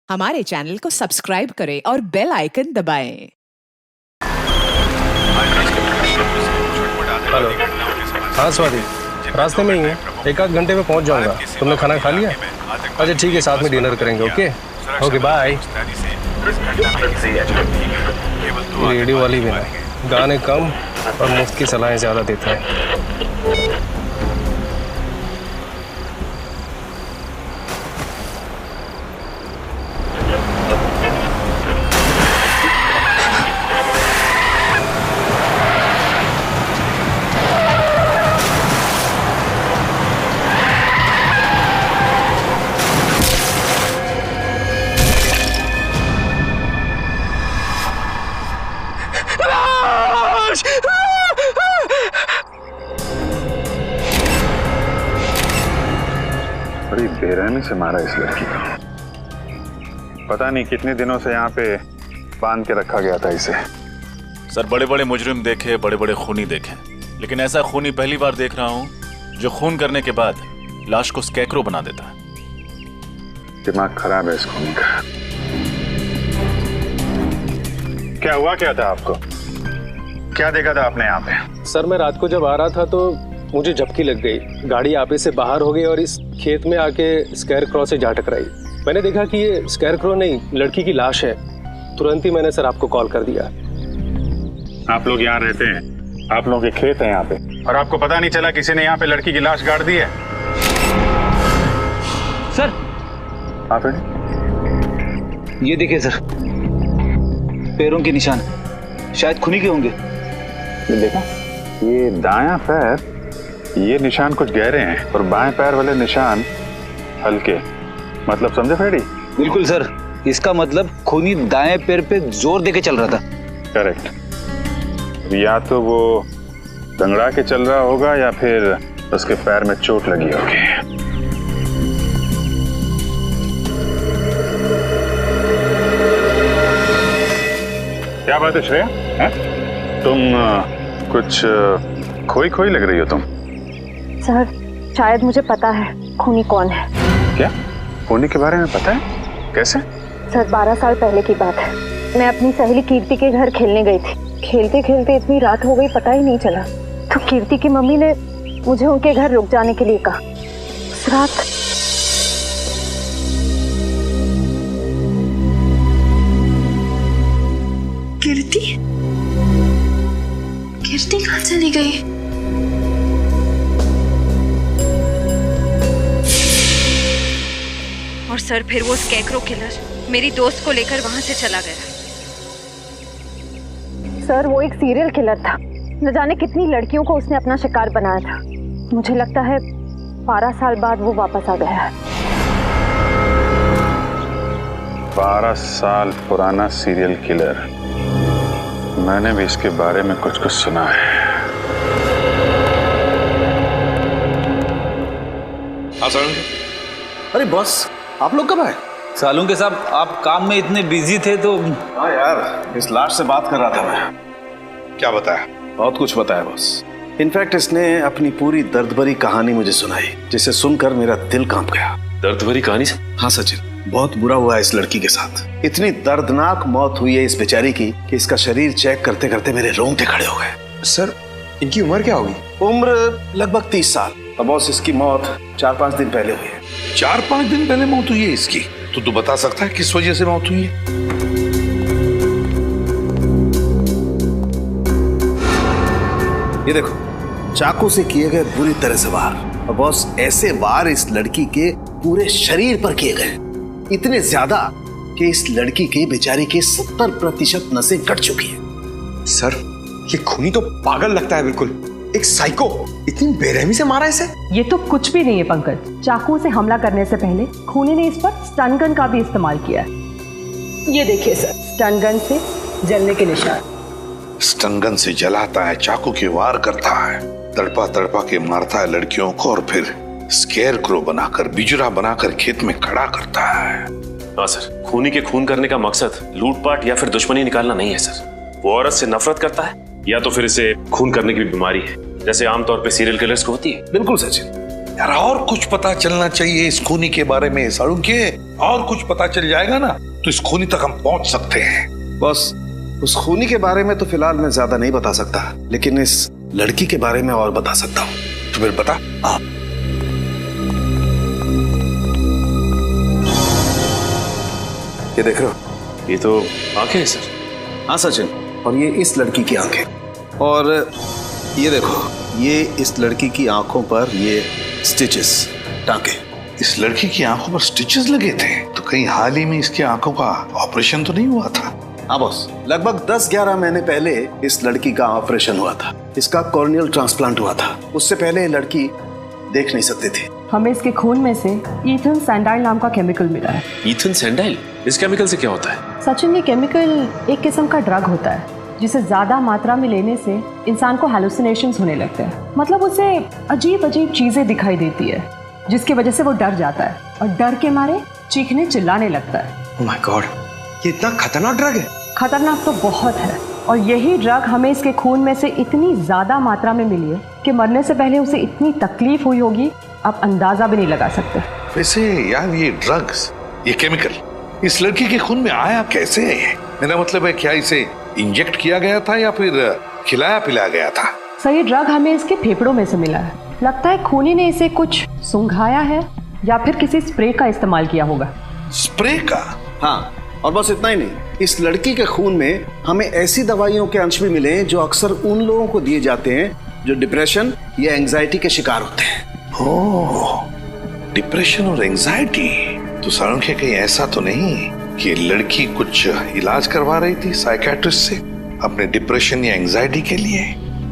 हमारे चैनल को सब्सक्राइब करें और बेल आइकन दबाएं। हेलो। हाँ स्वाति, रास्ते में ही है, एक आध घंटे में पहुंच जाऊंगा। तुमने खाना खा लिया? अच्छा ठीक है, साथ में डिनर करेंगे। Okay okay bye. रेडियो वाली भी ना, गाने कम और मुफ्त की सलाहें ज़्यादा देता है। बड़ी बेरहमी से मारा इस लड़की को। पता नहीं कितने दिनों से यहाँ पे बांध के रखा गया था इसे। सर बड़े बड़े मुजरिम देखे, बड़े बड़े खूनी देखे, लेकिन ऐसा खूनी पहली बार देख रहा हूँ जो खून करने के बाद लाश को स्कैकरो बना देता है। दिमाग खराब है इस खूनी का। क्या हुआ क्या था आपको? क्या देखा था आपने यहाँ पे? सर मैं रात को जब आ रहा था तो मुझे झपकी लग गई, गाड़ी आपे से बाहर हो गई और इस खेत में आके स्कैरक्रो से जा टकराई। मैंने देखा कि ये स्कैरक्रो नहीं, लड़की की लाश है। तुरंत ही मैंने सर आपको कॉल कर दिया। आप लोग यहाँ रहते हैं, आप लोगों के खेत हैं यहाँ पे, और आपको पता नहीं चला किसी ने यहाँ पे लड़की की लाश गाड़ दी है? सर आप ये देखिए सर, पैरों के निशान शायद खूनी के होंगे। ये देखा, ये दायां पैर, ये निशान कुछ गहरे हैं और बाएं पैर वाले निशान हल्के। मतलब समझे फेडी? बिल्कुल सर, इसका मतलब खूनी दाएं पैर पे जोर देके चल रहा था। करेक्ट। या तो वो दंगड़ा के चल रहा होगा या फिर उसके पैर में चोट लगी होगी। क्या बात है श्रेया? तुम कुछ खोई खोई लग रही हो तुम। सर शायद मुझे पता है खूनी कौन है। क्या? खूनी के बारे में पता है? कैसे? सर 12 साल पहले की बात है। मैं अपनी सहेली कीर्ति के घर खेलने गई थी। खेलते खेलते इतनी रात हो गई पता ही नहीं चला, तो कीर्ति की मम्मी ने मुझे उनके घर रुक जाने के लिए कहा। उस रात कीर्ति कहाँ चली गई? और सर फिर वो स्कैकरो किलर मेरी दोस्त को लेकर वहां से चला गया। सर वो एक सीरियल किलर था, न जाने कितनी लड़कियों को उसने अपना शिकार बनाया था। मुझे लगता है 12 साल बाद वो वापस आ गया है। 12 साल पुराना सीरियल किलर, मैंने भी इसके बारे में कुछ कुछ सुना है। अरे बॉस, आप लोग कब आए? सालू के साहब आप काम में इतने बिजी थे तो। हाँ यार, इस लाश से बात कर रहा था मैं। क्या बताया? बहुत कुछ बताया बॉस। इनफैक्ट इसने अपनी पूरी दर्द भरी कहानी मुझे सुनाई, जिसे सुनकर मेरा दिल कांप गया। दर्द भरी कहानी? हाँ सचिन, बहुत बुरा हुआ है इस लड़की के साथ। इतनी दर्दनाक मौत हुई है इस बेचारी की कि इसका शरीर चेक करते करते मेरे रोंगटे खड़े हो गए। सर इनकी उम्र क्या होगी? उम्र लगभग 30 साल। और बॉस इसकी मौत 4-5 दिन पहले हुई है। 4-5 दिन पहले मौत हुई है इसकी? तो तू बता सकता है किस वजह से मौत हुई है? ये देखो, चाकू से किए गए बुरी तरह से वार। और बॉस ऐसे वार इस लड़की के पूरे शरीर पर किए गए, इतने ज्यादा कि इस लड़की के बेचारी के 70% नसें कट चुकी हैं। सर ये खूनी तो पागल लगता है, बिल्कुल एक साइको। इतनी बेरहमी से मारा इसे? ये तो कुछ भी नहीं है पंकज। चाकू से हमला करने से पहले खूनी ने इस पर स्टन गन का भी इस्तेमाल किया है। ये देखिए सर, स्टन गन से जलने के निशान। स्टन गन से जलाता है, चाकू के वार करता है, तड़पा तड़पा के मारता है लड़कियों को और फिर स्केयरक्रो बनाकर, बिजरा बनाकर खेत में खड़ा करता है। हाँ सर, खूनी के खून करने का मकसद लूटपाट या फिर दुश्मनी निकालना नहीं है सर। वो औरत से नफरत करता है या तो फिर इसे खून करने की बीमारी है, जैसे आमतौर पे सीरियल किलर्स को होती है। बिल्कुल सचिन, यार और कुछ पता चलना चाहिए इस खूनी के बारे में साळुंखे। और कुछ पता चल जाएगा ना तो इस खूनी तक हम पहुंच सकते हैं। बॉस, उस खूनी के बारे में तो फिलहाल मैं ज्यादा नहीं बता सकता, लेकिन इस लड़की के बारे में और बता सकता हूँ। तो फिर बता। ये देख रहे हो? ये तो आंखें हैं सर। हाँ सचिन, और ये इस लड़की की आंखें, और ये देखो, ये इस लड़की की आंखों पर ये स्टिचेस, टांके। इस लड़की की आंखों पर स्टिचेस लगे थे, तो कहीं हाल ही में इसकी आंखों का ऑपरेशन तो नहीं हुआ था? हाँ बॉस, लगभग 10-11 महीने पहले इस लड़की का ऑपरेशन हुआ था। इसका कॉर्नियल ट्रांसप्लांट हुआ था। उससे पहले ये लड़की देख नहीं सकती थी। हमें इसके खून में से ईथन सैंडाइल नाम का केमिकल मिला है। ईथन सैंडाइल? इस केमिकल से क्या होता है? सचिन, ये केमिकल एक किस्म का ड्रग होता है जिसे ज्यादा मात्रा में लेने से इंसान को हैलुसिनेशंस होने लगते हैं। मतलब उसे अजीब अजीब चीजें दिखाई देती है, जिसकी वजह से वो डर जाता है और डर के मारे चीखने चिल्लाने लगता है। ओह माय गॉड, ये इतना खतरनाक ड्रग है? खतरनाक तो बहुत है, और यही ड्रग हमें इसके खून में से इतनी ज्यादा मात्रा में मिली है कि मरने से पहले उसे इतनी तकलीफ हुई होगी, आप अंदाजा भी नहीं लगा सकते। वैसे यार, ये ड्रग्स, ये केमिकल इस लड़की के खून में आया कैसे है? मेरा मतलब है, क्या इसे इंजेक्ट किया गया था या फिर खिलाया पिलाया गया था? सर, ये ड्रग हमें इसके फेफड़ों में से मिला है। लगता है खूनी ने इसे कुछ सुंघाया है या फिर किसी स्प्रे का इस्तेमाल किया होगा। स्प्रे का? हाँ, और बस इतना ही नहीं, इस लड़की के खून में हमें ऐसी दवाइयों के अंश भी मिले जो अक्सर उन लोगों को दिए जाते हैं जो डिप्रेशन या एंजाइटी के शिकार होते हैं। ओह, डिप्रेशन और एंजाइटी। तो साळुंखे, कहीं ऐसा तो नहीं कि लड़की कुछ इलाज करवा रही थी साइकियाट्रिस्ट से अपने डिप्रेशन या एंजाइटी के लिए?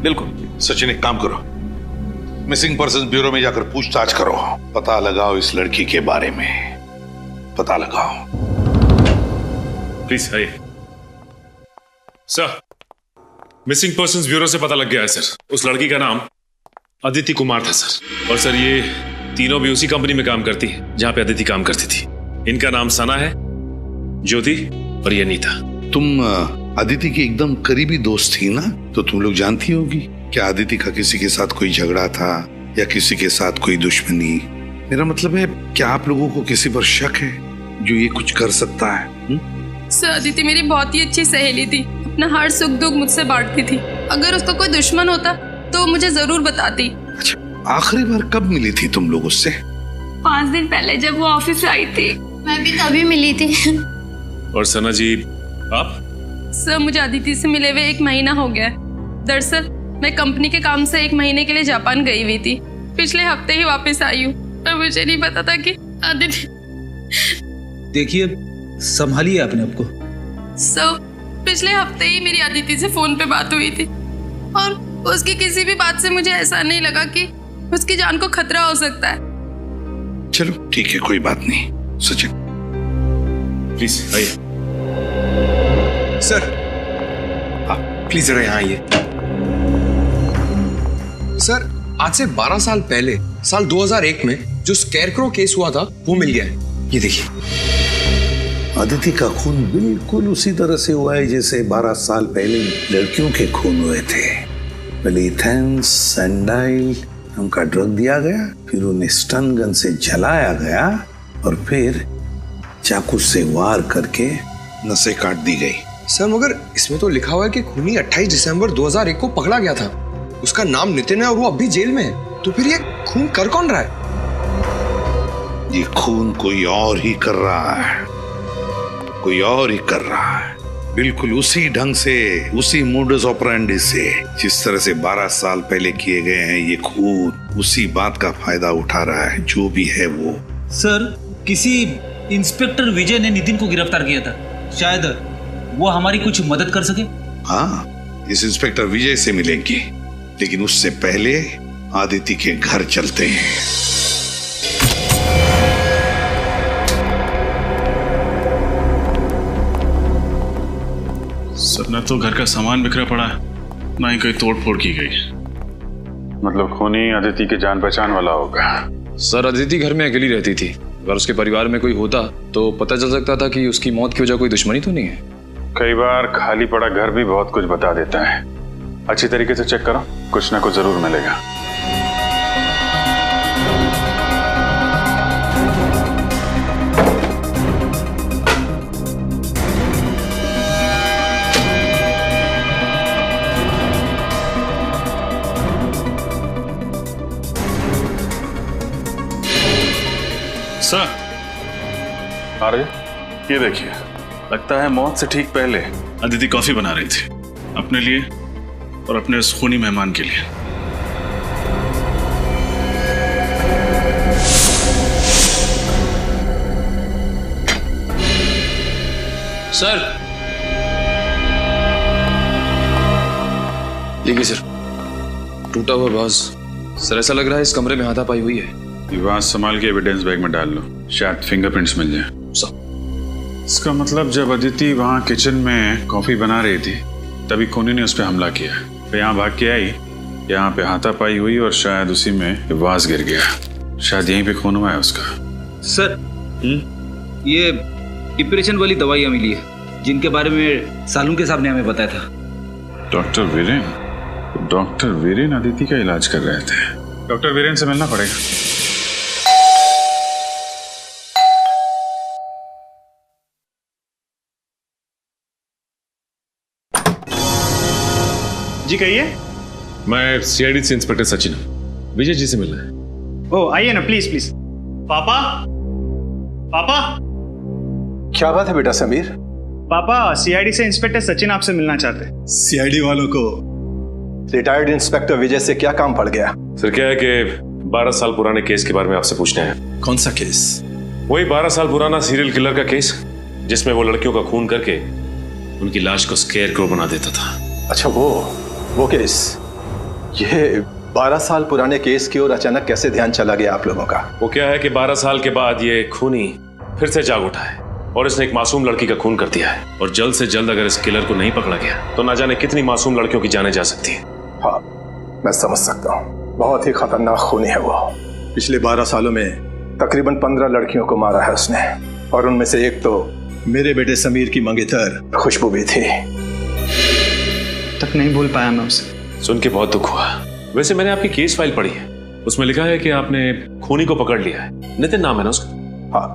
बिल्कुल। सचिन, एक काम करो, मिसिंग पर्सन ब्यूरो में जाकर पूछताछ करो, पता लगाओ इस लड़की के बारे में, पता लगाओ। प्लीज आइए सर। मिसिंग पर्संस ब्यूरो से पता लग गया है सर। उस लड़की का नाम अदिति कुमार था सर। और सर, ये तीनों भी उसी कंपनी में काम करती है जहां पे अदिति काम करती थी। इनका नाम सना है, ज्योति और ये नीता। तुम अदिति की एकदम करीबी दोस्त थी ना, तो तुम लोग जानती होगी क्या अदिति का किसी के साथ कोई झगड़ा था या किसी के साथ कोई दुश्मनी? मेरा मतलब है, क्या आप लोगों को किसी पर शक है जो ये कुछ कर सकता है? सर, अदिति मेरी बहुत ही अच्छी सहेली थी। अपना हर सुख दुख मुझसे बांटती थी। अगर उसका कोई दुश्मन होता तो मुझे जरूर बताती। अच्छा, आखिरी बार कब मिली थी तुम लोग उससे? 5 दिन पहले जब वो ऑफिस आई थी। मैं भी तभी मिली थी। और सना जी, आप? सर, मुझे अदिति से मिले हुए 1 महीना हो गया। दरअसल मैं कंपनी के काम से 1 महीने के लिए जापान गई हुई थी। पिछले हफ्ते ही वापस आई हूँ और मुझे नहीं पता था कि अदिति। देखिए, संभालिए अपने आप को। सर, पिछले हफ्ते ही मेरी अदिति से फोन पे बात हुई थी और उसकी किसी भी बात से मुझे ऐसा नहीं लगा कि उसकी जान को खतरा हो सकता है। चलो ठीक है, कोई बात नहीं। सचिन, प्लीज आइए सर। प्लीज जरा यहाँ आइए सर। आज से 12 साल पहले, साल 2001 में जो स्कैरक्रो केस हुआ था वो मिल गया है। ये देखिए। अदिति का खून बिल्कुल उसी तरह से हुआ है जैसे 12 साल पहले लड़कियों के खून हुए थे। पहले ईथन सैंडाइल उनका ड्रग दिया गया, फिर उन्हें स्टन गन से जलाया गया और फिर चाकू से वार करके नसें काट दी गई। सर, मगर इसमें तो लिखा हुआ है कि खूनी 28 दिसंबर 2001 को पकड़ा गया था। उसका नाम नितिन है और वो अब भी जेल में है। तो फिर ये खून कर कौन रहा है? ये खून कोई और ही कर रहा है, कोई और ही कर रहा है, बिल्कुल उसी ढंग से, उसी मोडस ऑपरेंडी से जिस तरह से 12 साल पहले किए गए हैं। ये खून उसी बात का फायदा उठा रहा है, जो भी है वो। सर, किसी इंस्पेक्टर विजय ने नितिन को गिरफ्तार किया था। शायद वो हमारी कुछ मदद कर सके। हाँ, इस इंस्पेक्टर विजय से मिलेंगे, लेकिन उससे पहले आदिति के घर चलते हैं। सर, न तो घर का सामान बिखरा पड़ा है, ना ही कोई तोड़ फोड़ की गई। मतलब खूनी आदिति के जान पहचान वाला होगा। सर, आदिति घर में अकेली रहती थी। अगर उसके परिवार में कोई होता तो पता चल सकता था कि उसकी मौत की वजह कोई दुश्मनी तो नहीं है। कई बार खाली पड़ा घर भी बहुत कुछ बता देता है। अच्छी तरीके से चेक करो, कुछ ना कुछ जरूर मिलेगा। सर अरे ये देखिए, लगता है मौत से ठीक पहले अदिति कॉफी बना रही थी अपने लिए और अपने उस खूनी मेहमान के लिए। सर देखिए सर, टूटा हुआ बाज। सर ऐसा लग रहा है इस कमरे में हाथापाई हुई है। ये बात संभाल के एविडेंस बैग में डाल लो, शायद फिंगरप्रिंट्स मिल जाए। इसका मतलब जब अदिति वहाँ किचन में कॉफी बना रही थी तभी खूनी ने उस पर हमला किया, फिर यहाँ भाग के आई, यहाँ पे हाथापाई हुई और शायद उसी में वास गिर गया। शायद यहीं पे खून हुआ है उसका। सर ये डिप्रेशन वाली दवाइयाँ मिली है जिनके बारे में सालुंके साहब ने हमें बताया था। डॉक्टर वीरेन अदिति का इलाज कर रहे थे। डॉक्टर वीरेन से मिलना पड़ेगा। जी कहिए। मैं सीआईडी से इंस्पेक्टर सचिन हूं, विजय जी से मिलना है। ओ आइए ना, प्लीज प्लीज। पापा पापा। क्या बात है बेटा समीर? पापा सीआईडी से इंस्पेक्टर सचिन आपसे मिलना चाहते हैं। सीआईडी वालों को रिटायर्ड इंस्पेक्टर विजय से क्या काम पड़ गया? सर क्या है कि 12 साल पुराने केस के बारे में आपसे पूछना है। कौन सा केस? वही 12 साल पुराना सीरियल किलर का केस जिसमें वो लड़कियों का खून करके उनकी लाश को स्केयर क्रो बना देता था। अच्छा वो केस। ये 12 साल पुराने केस की ओर अचानक कैसे ध्यान चला गया आप लोगों का? वो क्या है कि 12 साल के बाद ये खूनी फिर से जाग उठा है और इसने एक मासूम लड़की का खून कर दिया है। और जल्द से जल्द अगर इस किलर को नहीं पकड़ा गया तो ना जाने कितनी मासूम लड़कियों की जानें जा सकती है। हाँ, मैं समझ सकता हूँ। बहुत ही खतरनाक खूनी है वो। पिछले 12 सालों में तकरीबन 15 लड़कियों को मारा है उसने, और उनमें से एक तो मेरे बेटे समीर की मंगेतर खुशबू भी थी। तक नहीं भूल पाया मैं उसे। सुन के बहुत दुख हुआ। वैसे मैंने आपकी केस फाइल पढ़ी है, उसमें लिखा है कि आपने खूनी को पकड़ लिया है। नितिन नाम है ना उसका? हाँ,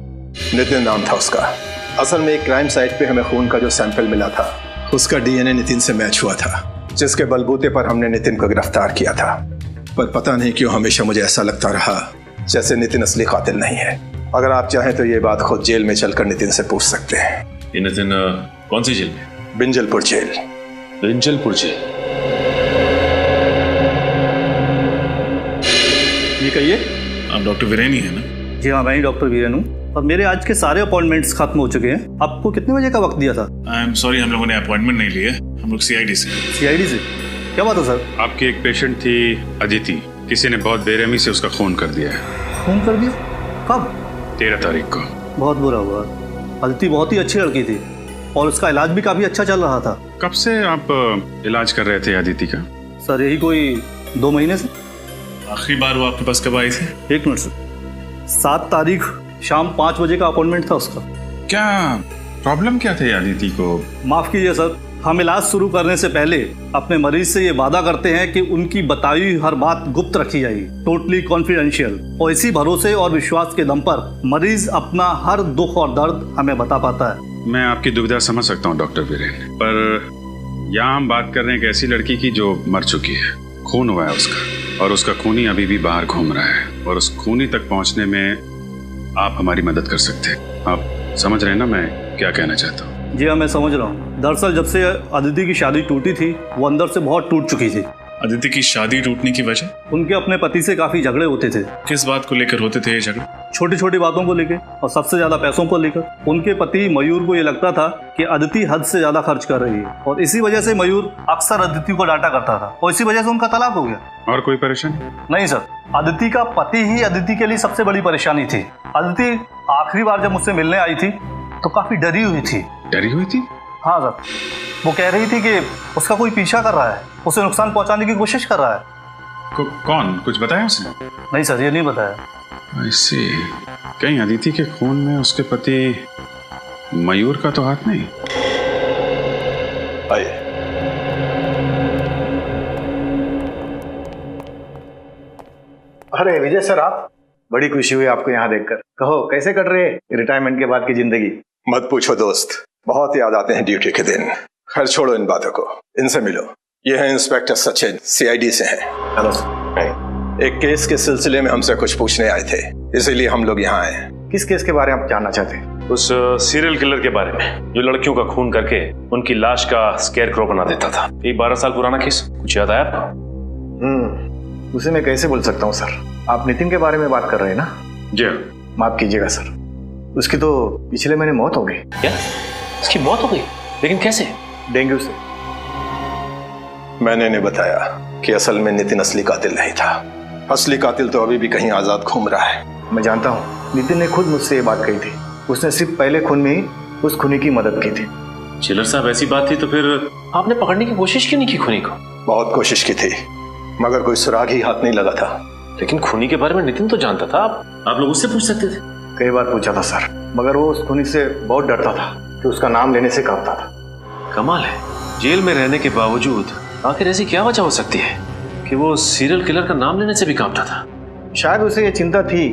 नितिन नाम था उसका। असल में एक क्राइम साइट पे हमें खून का जो सैंपल मिला था उसका डीएनए नितिन से मैच हुआ था, जिसके बलबूते पर हमने नितिन को गिरफ्तार किया था। पर पता नहीं क्यों हमेशा मुझे ऐसा लगता रहा जैसे नितिन असली कातिल नहीं है। अगर आप चाहें तो ये बात खुद जेल में चलकर नितिन से पूछ सकते हैं। ये नितिन कौन सी जेल में? बिंजलपुर जेल। बिंजलपुर जेल। ये कहिए। आप डॉक्टर वीरेन ही है ना? जी हाँ, मैं ही डॉक्टर वीरेन हूँ और मेरे आज के सारे अपॉइंटमेंट्स खत्म हो चुके हैं। आपको कितने बजे का वक्त दिया था? आई एम सॉरी, हम लोगों ने अपॉइंटमेंट नहीं लिए, हम लोग सीआईडी से। सीआईडी से? क्या बात है सर? आपकी एक पेशेंट थी अदिति, किसी ने बहुत बेरहमी से उसका खून कर दिया है। खून कर दिया? कब? 13 तारीख को। बहुत बुरा हुआ। अदिति बहुत ही अच्छी लड़की थी और उसका इलाज भी काफी अच्छा चल रहा था। कब से आप इलाज कर रहे थे अदिति का? सर यही कोई 2 महीने से। आखिरी बार वो आपके पास कब आई थी? 1 मिनट सर। 7 तारीख शाम 5 बजे का अपॉइंटमेंट था उसका। क्या प्रॉब्लम क्या थी अदिति को? माफ कीजिए सर, हम इलाज शुरू करने से पहले अपने मरीज से ये वादा करते हैं कि उनकी बताई हुई हर बात गुप्त रखी जाएगी, टोटली कॉन्फिडेंशियल। और इसी भरोसे और विश्वास के दम पर मरीज अपना हर दुख और दर्द हमें बता पाता है। मैं आपकी दुविधा समझ सकता हूँ डॉक्टर वीरेन, पर यहाँ हम बात कर रहे हैं एक ऐसी लड़की की जो मर चुकी है, खून हुआ है उसका, और उसका खूनी अभी भी बाहर घूम रहा है, और उस खूनी तक पहुँचने में आप हमारी मदद कर सकते हैं। आप समझ रहे हैं ना मैं क्या कहना चाहता हूँ? जी हाँ, मैं समझ रहा हूँ। दरअसल जब से अदिति की शादी टूटी थी वो अंदर से बहुत टूट चुकी थी। अदिति की शादी टूटने की वजह? उनके अपने पति से काफी झगड़े होते थे। किस बात को लेकर होते थे ये झगड़े? छोटी छोटी बातों को लेकर और सबसे ज्यादा पैसों को लेकर। उनके पति मयूर को ये लगता था कि अदिति हद से ज्यादा खर्च कर रही है, और इसी वजह से मयूर अक्सर अदिति को डांटा करता था, और इसी वजह से उनका तलाक हो गया। और कोई परेशानी? नहीं सर, अदिति का पति ही अदिति के लिए सबसे बड़ी परेशानी थी। अदिति आखिरी बार जब मुझसे मिलने आई थी तो काफी डरी हुई थी। डरी हुई थी? हाँ सर, वो कह रही थी कि उसका कोई पीछा कर रहा है, उसे नुकसान पहुंचाने की कोशिश कर रहा है। कौन? कुछ बताया उसने? नहीं सर, ये नहीं बताया। ऐसे कहीं अदिति के खून में उसके पति मयूर का तो हाथ नहीं? आइए। अरे विजय सर, आप? बड़ी खुशी हुई आपको यहाँ देखकर। कहो कैसे कट रहे रिटायरमेंट के बाद की जिंदगी? मत पूछो दोस्त, बहुत याद आते हैं ड्यूटी के दिन। खैर छोड़ो इन बातों को, इनसे मिलो। ये है इंस्पेक्टर सचिन, सीआईडी से हैं। Hello sir. एक केस के सिलसिले में हमसे कुछ पूछने आए थे, इसीलिए हम लोग यहाँ आए। किस केस के बारे में आप जानना चाहते हैं? उस सीरियल किलर के बारे में जो लड़कियों का खून करके उनकी लाश का स्केयरक्रो बना देता था। ये 12 साल पुराना केस, कुछ याद आया आपको? उसे मैं कैसे बोल सकता हूँ सर। आप नितिन के बारे में बात कर रहे हैं ना? जी। माफ कीजिएगा सर, उसकी तो पिछले महीने मौत हो गई। क्या? उसकी मौत हो गई? लेकिन कैसे? डेंगू से। मैंने नहीं बताया कि असल में नितिन असली कातिल नहीं था। असली कातिल तो अभी भी कहीं आजाद घूम रहा है। मैं जानता हूँ, नितिन ने खुद मुझसे ये बात कही थी। उसने सिर्फ पहले खून में ही उस खूनी की मदद की थी। चिलर साहब, ऐसी बात थी तो फिर आपने पकड़ने की कोशिश क्यों नहीं की खूनी को? बहुत कोशिश की थी मगर कोई सुराग ही हाथ नहीं लगा था। लेकिन खूनी के बारे में नितिन तो जानता था, आप लोग उससे पूछ सकते थे। कई बार पूछा था सर, मगर वो उस खूनी से बहुत डरता था कि उसका नाम लेने से कांपता था। कमाल है, जेल में रहने के बावजूद आखिर ऐसी क्या वजह हो सकती है कि वो सीरियल किलर का नाम लेने से भी कांपता था? शायद उसे ये चिंता थी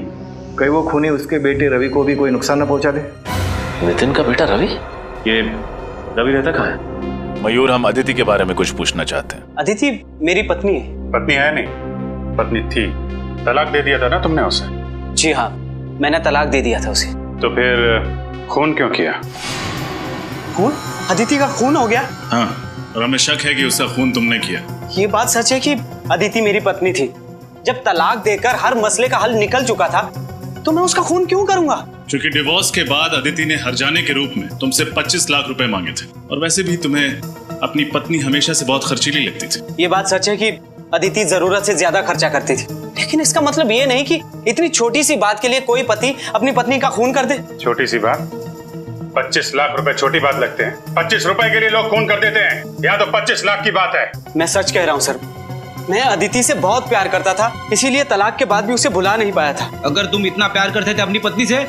कहीं वो खूनी उसके बेटे रवि को भी कोई नुकसान न पहुंचा दे। नितिन का बेटा रवि? ये रवि रहता कहाँ है? मयूर, हम अदिति के बारे में कुछ पूछना चाहते हैं। अदिति मेरी पत्नी है। पत्नी है नहीं, पत्नी थी। तलाक दे दिया था ना तुमने उसे? जी हाँ, मैंने तलाक दे दिया था उसे। तो फिर खून क्यों किया? खून? अदिति का खून हो गया? हाँ, और हमें शक है कि उसका खून तुमने किया। ये बात सच है कि अदिति मेरी पत्नी थी। जब तलाक देकर हर मसले का हल निकल चुका था तो मैं उसका खून क्यों करूंगा? क्योंकि डिवोर्स के बाद अदिति ने हर्जाने के रूप में तुमसे 25 लाख रुपए मांगे थे, और वैसे भी तुम्हें अपनी पत्नी हमेशा से बहुत खर्चीली लगती थी। ये बात सच है कि अदिति जरूरत से ज्यादा खर्चा करती थी, लेकिन इसका मतलब ये नहीं कि इतनी छोटी सी बात के लिए कोई पति अपनी पत्नी का खून कर दे। छोटी सी बात? 25 लाख रुपए छोटी बात लगते हैं? 25 रुपए के लिए लोग खून कर देते हैं, या तो 25 लाख की बात है। मैं सच कह रहा हूँ सर, मैं अदिति से बहुत प्यार करता था, इसीलिए तलाक के बाद भी उसे भुला नहीं पाया था। अगर तुम इतना प्यार करते थे अपनी पत्नी से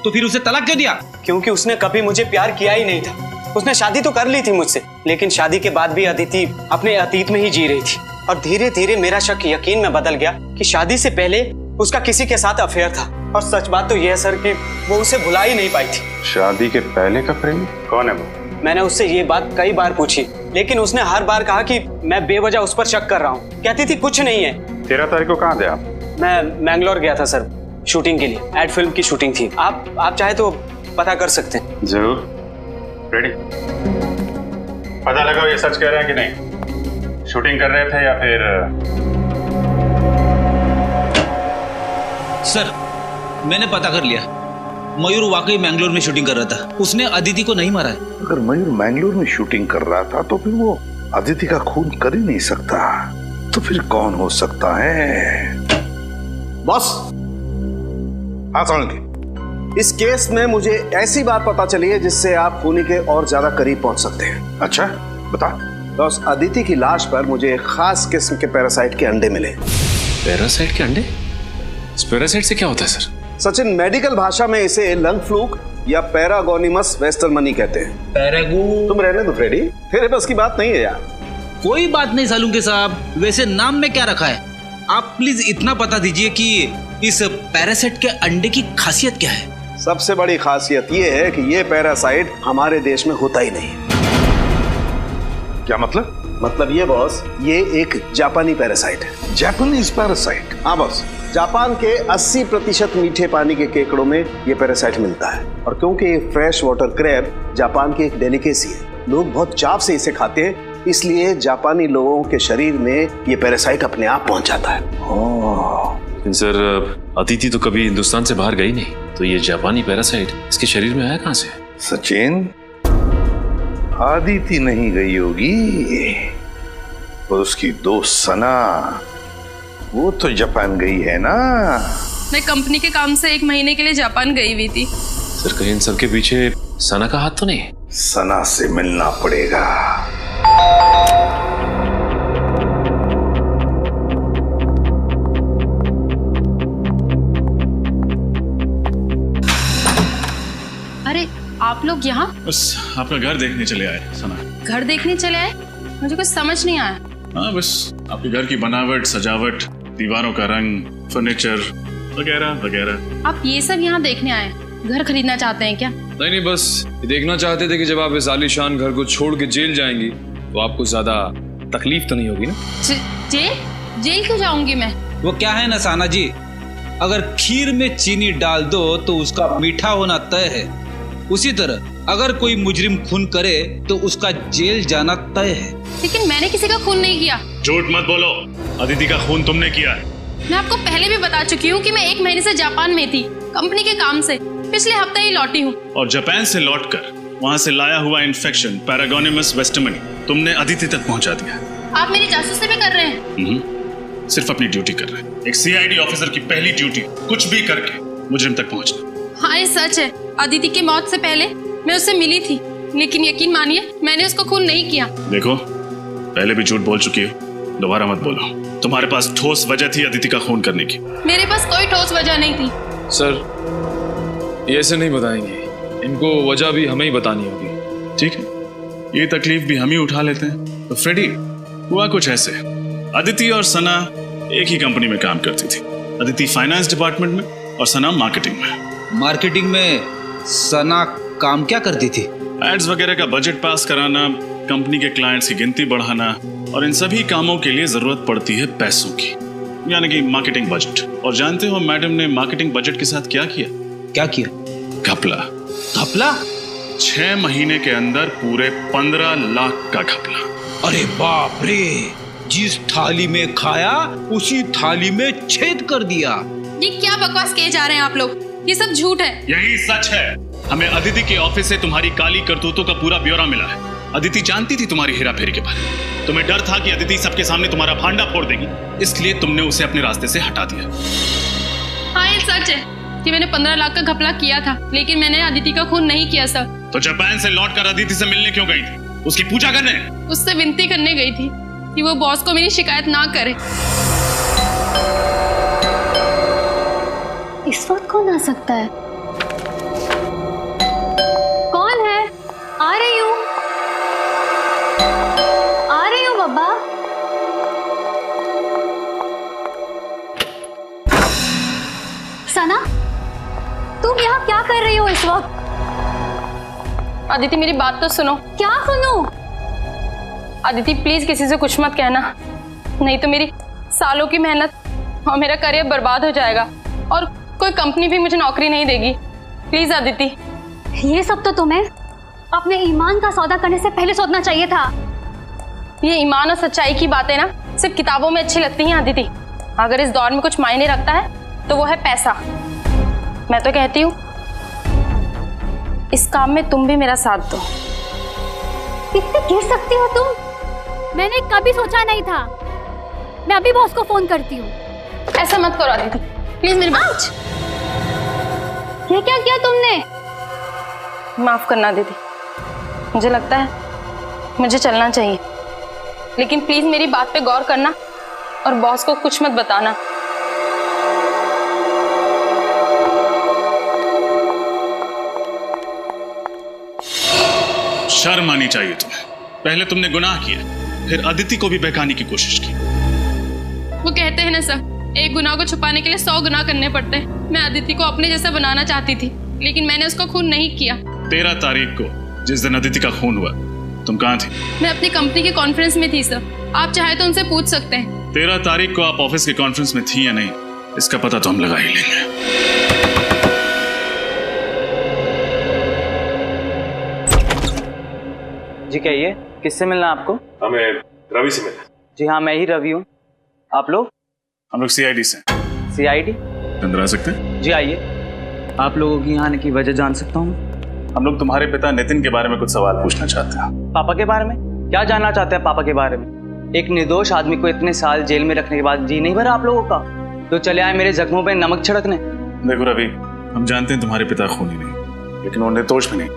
तो फिर उसे तलाक क्यों दिया? क्योंकि उसने कभी मुझे प्यार किया ही नहीं था। उसने शादी तो कर ली थी मुझसे, लेकिन शादी के बाद भी अदिति अपने अतीत में ही जी रही थी, और धीरे धीरे मेरा शक यकीन में बदल गया कि शादी से पहले उसका किसी के साथ अफेयर था। और सच बात तो यह है सर कि वो उसे भुला ही नहीं पाई थी। शादी के पहले का प्रेमी कौन है वो? मैंने उससे ये बात कई बार पूछी, लेकिन उसने हर बार कहा कि मैं बेवजह उस पर शक कर रहा हूँ। कहती थी कुछ नहीं है। 13 तारीख को कहाँ थे आप? मैं मैंगलोर गया था सर, शूटिंग के लिए। एड फिल्म की शूटिंग थी। आप चाहे तो पता कर सकते हैं। जरूर। रेडी? पता लगाओ ये सच कह रहे हैं कि नहीं। शूटिंग कर रहे थे या फिर? सर, मैंने पता कर लिया, मयूर वाकई मैंगलोर में शूटिंग कर रहा था। उसने अदिति को नहीं मारा है। अगर मयूर मैंगलोर में शूटिंग कर रहा था तो फिर वो अदिति का खून कर ही नहीं सकता। तो फिर कौन हो सकता है? बॉस, हाँ सोलंकी, इस केस में मुझे ऐसी बात पता चली है जिससे आप खूनी के और ज्यादा करीब पहुंच सकते हैं। अच्छा, बता। बॉस, अदिति की लाश पर मुझे एक खास किस्म के पैरासाइट के अंडे मिले। पैरासाइट के अंडे? इस पैरासाइट से क्या होता है सर? सचिन, मेडिकल भाषा में इसे लंग फ्लूक या पैरागोनिमस वेस्टरमनी कहते हैं। पैरागो? तुम रहने दो फ्रेडी, तेरे बस की बात नहीं है यार। कोई बात नहीं सालुंके साहब, वैसे नाम में क्या रखा है? आप प्लीज इतना बता दीजिए कि इस पैरासाइट के अंडे की खासियत क्या है? सबसे बड़ी खासियत ये है कि ये पैरासाइट हमारे देश में होता ही नहीं। क्या मतलब? मतलब ये बॉस, ये एक जापानी पैरासाइट है। Japanese parasite? हाँ बॉस, जापान के 80% मीठे पानी के केकड़ों में ये पैरासाइट मिलता है। और क्योंकि ये फ्रेश वाटर क्रैब जापान की एक डेलिकेसी है, लोग बहुत चाव से इसे खाते हैं, इसलिए जापानी लोगों के शरीर में ये पैरासाइट अपने आप पहुंच जाता है। लेकिन सर, अदिति तो कभी हिंदुस्तान से बाहर गई नहीं, तो ये जापानी पैरासाइट इसके शरीर में आया कहाँ से? सचिन, अदिति नहीं गई होगी, और उसकी दोस्त सना, वो तो जापान गई है ना। मैं कंपनी के काम से 1 महीने के लिए जापान गई हुई थी। सर, कहीं इन सब के पीछे सना का हाथ तो नहीं? सना से मिलना पड़ेगा। अरे आप लोग यहाँ? बस आपका घर देखने चले आए सना। घर देखने चले आए? मुझे कुछ समझ नहीं आया। हाँ, बस आपके घर की बनावट, सजावट, दीवारों का रंग, फर्नीचर वगैरह वगैरह। आप ये सब यहाँ देखने आए? घर खरीदना चाहते हैं क्या? नहीं, बस ये देखना चाहते थे कि जब आप इस आलीशान घर को छोड़ के जेल जाएंगी तो आपको ज्यादा तकलीफ तो नहीं होगी ना। जेल? जेल क्यों जाऊंगी मैं? वो क्या है ना साना जी, अगर खीर में चीनी डाल दो तो उसका मीठा होना तय है, उसी तरह अगर कोई मुजरिम खून करे तो उसका जेल जाना तय है। लेकिन मैंने किसी का खून नहीं किया। झूठ मत बोलो, अदिति का खून तुमने किया है। मैं आपको पहले भी बता चुकी हूँ कि मैं 1 महीने से जापान में थी, कंपनी के काम से। पिछले हफ्ते ही लौटी हूँ। और जापान से लौटकर वहाँ से लाया हुआ इन्फेक्शन पैरागोनिमस वेस्टमनी तुमने अदिति तक पहुँचा दिया। आप मेरी जासूसी भी कर रहे हैं। सिर्फ अपनी ड्यूटी कर रहे हैं। एक सीआईडी ऑफिसर की पहली ड्यूटी कुछ भी करके मुजरिम तक पहुँचना। हाँ, ये सच है। अदिति की मौत से पहले मैं उससे मिली थी, लेकिन यकीन मानिए मैंने उसको खून नहीं किया। देखो, पहले भी झूठ बोल चुकी हो, दोबारा मत बोलो। तुम्हारे पास ठोस वजह थी अदिति का खून करने की। मेरे पास कोई ठोस वजह नहीं थी। सर, ये ऐसे नहीं बताएंगे, इनको वजह भी हमें ही बतानी होगी। ठीक है, ये तकलीफ भी हम ही उठा लेते हैं। तो फ्रेडी, हुआ कुछ ऐसे, अदिति और सना एक ही कंपनी में काम करती थी। अदिति फाइनेंस डिपार्टमेंट में और सना मार्केटिंग में। मार्केटिंग में सना काम क्या करती थी? एड्स वगैरह का बजट पास कराना, कंपनी के क्लाइंट्स की गिनती बढ़ाना, और इन सभी कामों के लिए जरूरत पड़ती है पैसों की, यानी कि मार्केटिंग बजट। और जानते हो मैडम ने मार्केटिंग बजट के साथ क्या किया? क्या किया? घपला। घपला? 6 महीने के अंदर पूरे 15 लाख का घपला। अरे बाप रे, जिस थाली में खाया उसी थाली में छेद कर दिया। ये क्या बकवास किए जा रहे हैं आप लोग? ये सब झूठ है। यही सच है। हमें अदिति के ऑफिस से तुम्हारी काली करतूतों का पूरा ब्यौरा मिला है। अदिति जानती थी तुम्हारी हेरा फेरी के बारे में। तुम्हें डर था कि अदिति सबके सामने तुम्हारा भांडा फोड़ देगी, इसलिए तुमने उसे अपने रास्ते से हटा दिया। हाँ, ये सच है कि मैंने 15 लाख का घपला किया था, लेकिन मैंने अदिति का खून नहीं किया सर। तो जापान से लौटकर अदिति से मिलने क्यों गई थी? उसकी पूजा करने? उससे विनती करने गई थी कि वो बॉस को मेरी शिकायत ना करे। इस वक्त कौन आ सकता है? कौन है? आ रही हूँ बाबा। सना, तुम यहाँ क्या कर रही हो इस वक्त? अदिति, मेरी बात तो सुनो। क्या सुनूं? अदिति, प्लीज किसी से कुछ मत कहना, नहीं तो मेरी सालों की मेहनत और मेरा करियर बर्बाद हो जाएगा और कोई कंपनी भी मुझे नौकरी नहीं देगी। प्लीज अदिति। ये सब तो तुम्हें अपने ईमान का सौदा करने से पहले सोचना चाहिए था। ये ईमान और सच्चाई की बातें ना सिर्फ किताबों में अच्छी लगती हैं अदिति। अगर इस दौर में कुछ मायने रखता है तो वो है पैसा। मैं तो कहती हूँ इस काम में तुम भी मेरा साथ दो। कितने गिर सकती हो तुम? मैंने कभी सोचा नहीं था। मैं अभी बॉस को फोन करती हूँ। ऐसा मत करो अदिति, प्लीज मेरी बात। ये क्या किया तुमने? माफ करना दीदी, मुझे लगता है मुझे चलना चाहिए, लेकिन प्लीज मेरी बात पे गौर करना और बॉस को कुछ मत बताना। शर्म आनी चाहिए तुम्हें। पहले तुमने गुनाह किया, फिर अदिति को भी बहकाने की कोशिश की। वो कहते हैं ना सर, एक गुनाह को छुपाने के लिए 100 गुनाह करने पड़ते हैं। मैं अदिति को अपने जैसा बनाना चाहती थी, लेकिन मैंने उसको खून नहीं किया। 13 तारीख को जिस दिन अदिति का खून हुआ, तुम कहाँ थी? मैं अपनी कंपनी के कॉन्फ्रेंस में थी सर। आप चाहे तो उनसे पूछ सकते हैं। 13 तारीख को आप ऑफिस के कॉन्फ्रेंस में थी या नहीं, इसका पता तो हम लगा ही लेंगे। जी कहिए, किससे मिलना आपको? हमें रवि से मिलना। जी हाँ, मैं ही रवि हूँ। आप लोग? हम लोग सीआईडी से। सीआईडी? अंदर आ सकते हैं? जी आइए। आप लोगों की यहाँ आने की वजह जान सकता हूँ? हम लोग तुम्हारे पिता नितिन के बारे में कुछ सवाल पूछना चाहते हैं। पापा के बारे में? क्या जानना चाहते हैं पापा के बारे में? एक निर्दोष आदमी को इतने साल जेल में रखने के बाद जी नहीं भरा आप लोगों का, तो चले आए मेरे जख्मों पे नमक छिड़कने। देखो रवि, हम जानते हैं तुम्हारे पिता खूनी नहीं, लेकिन वो निर्दोष भी नहीं।